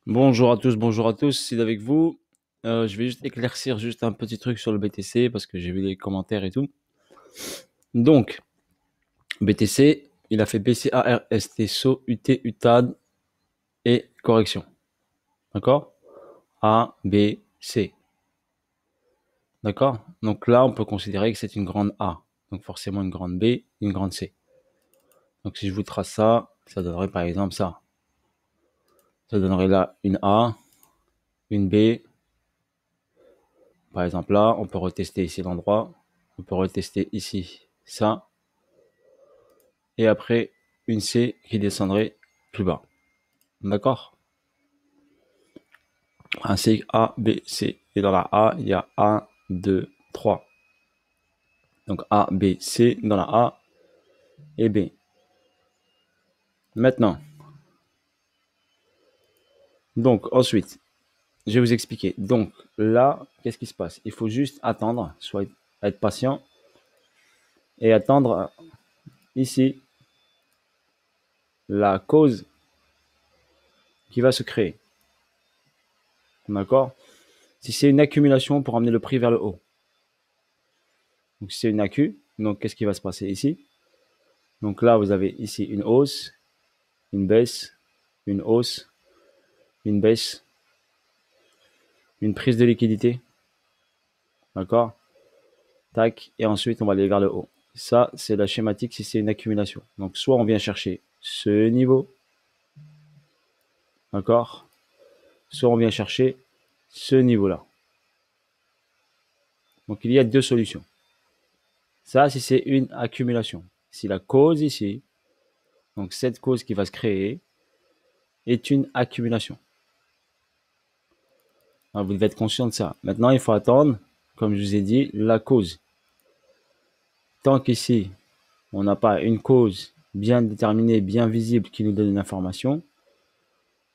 Bonjour à tous, c'est avec vous. Je vais juste éclaircir juste un petit truc sur le BTC parce que j'ai vu les commentaires et tout. Donc, BTC, il a fait BCAR, ST, SO, UT, UTAD et correction. D'accord? A, B, C. D'accord? Donc là, on peut considérer que c'est une grande A. Donc forcément une grande B, une grande C. Donc si je vous trace ça, ça donnerait par exemple ça. Ça donnerait là une A, une B. Par exemple là, on peut retester ici l'endroit. On peut retester ici ça. Et après une C qui descendrait plus bas. D'accord? Un C, A, B, C. Et dans la A, il y a 1, 2, 3. Donc A, B, C dans la A et B. Maintenant, donc ensuite, je vais vous expliquer. Donc là, qu'est-ce qui se passe? Il faut juste attendre, soit être patient et attendre ici la cause qui va se créer. D'accord? Si c'est une accumulation pour amener le prix vers le haut. Donc si c'est une accu, donc qu'est-ce qui va se passer ici? Donc là, vous avez ici une hausse, une baisse, une hausse, une baisse, une prise de liquidité. D'accord? Tac. Et ensuite, on va aller vers le haut. Ça, c'est la schématique si c'est une accumulation. Donc, soit on vient chercher ce niveau. D'accord? Soit on vient chercher ce niveau-là. Donc, il y a deux solutions. Ça, si c'est une accumulation. Si la cause ici, donc cette cause qui va se créer, est une accumulation. Alors, vous devez être conscient de ça. Maintenant, il faut attendre, comme je vous ai dit, la cause. Tant qu'ici, on n'a pas une cause bien déterminée, bien visible qui nous donne une information,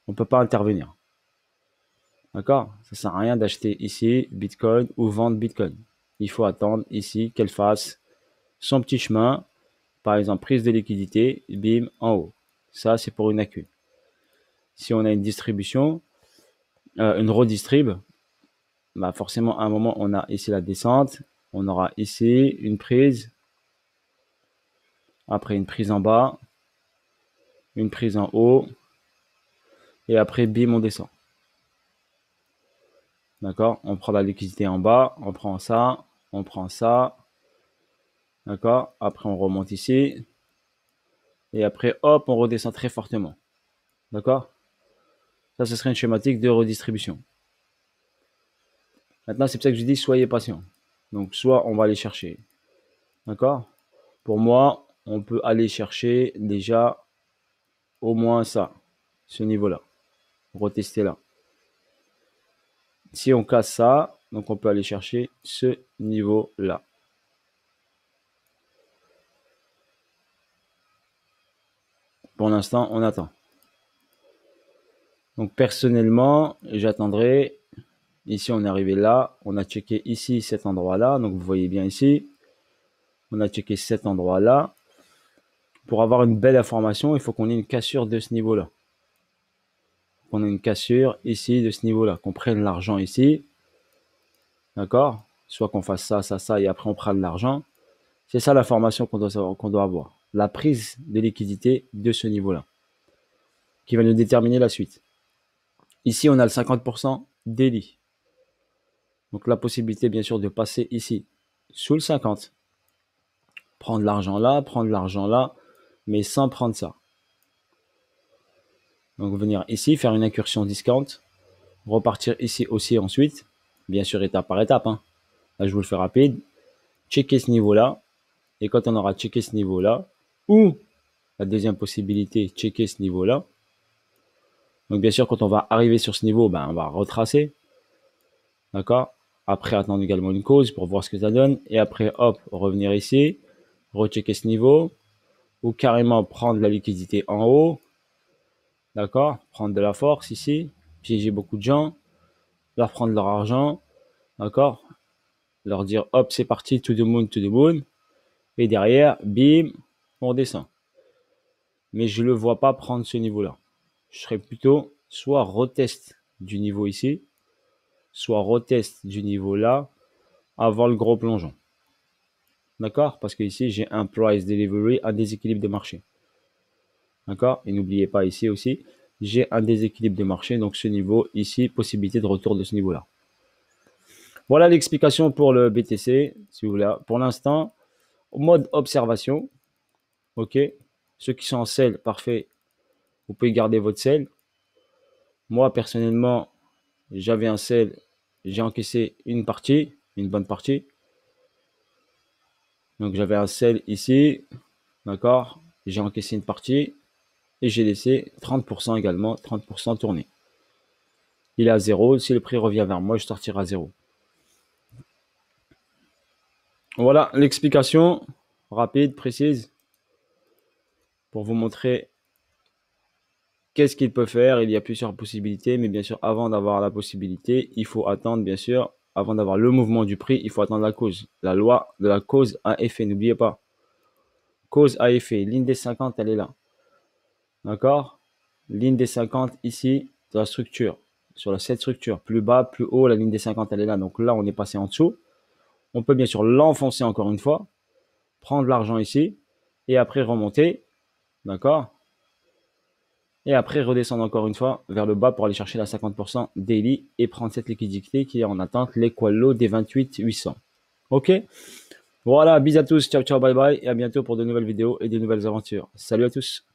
on ne peut pas intervenir. D'accord? Ça ne sert à rien d'acheter ici Bitcoin ou vendre Bitcoin. Il faut attendre ici qu'elle fasse son petit chemin, par exemple prise de liquidité, bim, en haut. Ça, c'est pour une accu. Si on a une distribution, une redistrib, bah forcément à un moment on a ici la descente, on aura ici une prise, après une prise en bas, une prise en haut, et après bim on descend. D'accord? On prend la liquidité en bas, on prend ça, on prend ça. D'accord? Après on remonte ici, et après hop on redescend très fortement. D'accord? Ça ce serait une schématique de redistribution. Maintenant c'est pour ça que je dis soyez patient. Donc soit on va aller chercher. D'accord? Pour moi, on peut aller chercher déjà au moins ça, ce niveau-là. Retester là. Si on casse ça, donc on peut aller chercher ce niveau-là. Pour l'instant, on attend. Donc personnellement, j'attendrai. Ici, on est arrivé là. On a checké ici cet endroit-là. Donc vous voyez bien ici. On a checké cet endroit-là. Pour avoir une belle information, il faut qu'on ait une cassure de ce niveau-là. On a une cassure ici de ce niveau-là. Qu'on prenne l'argent ici. D'accord? Soit qu'on fasse ça, ça, ça, et après on prend de l'argent. C'est ça l'information qu'on doit avoir. La prise de liquidité de ce niveau-là. Qui va nous déterminer la suite. Ici, on a le 50% daily. Donc la possibilité, bien sûr, de passer ici sous le 50. Prendre l'argent là, mais sans prendre ça. Donc venir ici, faire une incursion discount, repartir ici aussi ensuite, bien sûr étape par étape. Hein. Là, je vous le fais rapide. Checker ce niveau-là. Et quand on aura checké ce niveau-là, ou la deuxième possibilité, checker ce niveau-là. Donc bien sûr, quand on va arriver sur ce niveau, ben, on va retracer. D'accord? Après, attendre également une cause pour voir ce que ça donne. Et après, hop, revenir ici, rechecker ce niveau, ou carrément prendre la liquidité en haut. D'accord? Prendre de la force ici, piéger beaucoup de gens, leur prendre leur argent. D'accord? Leur dire, hop, c'est parti, to the moon, to the moon. Et derrière, bim, on descend. Mais je ne le vois pas prendre ce niveau-là. Je serais plutôt soit reteste du niveau ici, soit reteste du niveau là, avant le gros plongeon. D'accord? Parce que ici, j'ai un price delivery, un déséquilibre de marché. D'accord? Et n'oubliez pas ici aussi, j'ai un déséquilibre de marché. Donc, ce niveau ici, possibilité de retour de ce niveau-là. Voilà l'explication pour le BTC, si vous voulez. Pour l'instant, mode observation. OK? Ceux qui sont en sell, parfait. Vous pouvez garder votre sell. Moi, personnellement, j'avais un sell. J'ai encaissé une partie, une bonne partie. Donc, j'avais un sell ici. D'accord? J'ai encaissé une partie. Et j'ai laissé 30% également, 30% tourner. Il est à 0. Si le prix revient vers moi, je sortirai à 0. Voilà l'explication rapide, précise, pour vous montrer qu'est-ce qu'il peut faire. Il y a plusieurs possibilités, mais bien sûr, avant d'avoir la possibilité, il faut attendre, bien sûr, avant d'avoir le mouvement du prix, il faut attendre la cause. La loi de la cause à effet, n'oubliez pas. Cause à effet, ligne des 50, elle est là. D'accord? Ligne des 50 ici, de la structure. Sur cette structure, plus bas, plus haut, la ligne des 50, elle est là. Donc là, on est passé en dessous. On peut bien sûr l'enfoncer encore une fois, prendre l'argent ici, et après remonter. D'accord? Et après redescendre encore une fois vers le bas pour aller chercher la 50% daily et prendre cette liquidité qui est en attente, l'équal low des 28 800. Ok? Voilà, bis à tous, ciao ciao, bye bye, et à bientôt pour de nouvelles vidéos et de nouvelles aventures. Salut à tous!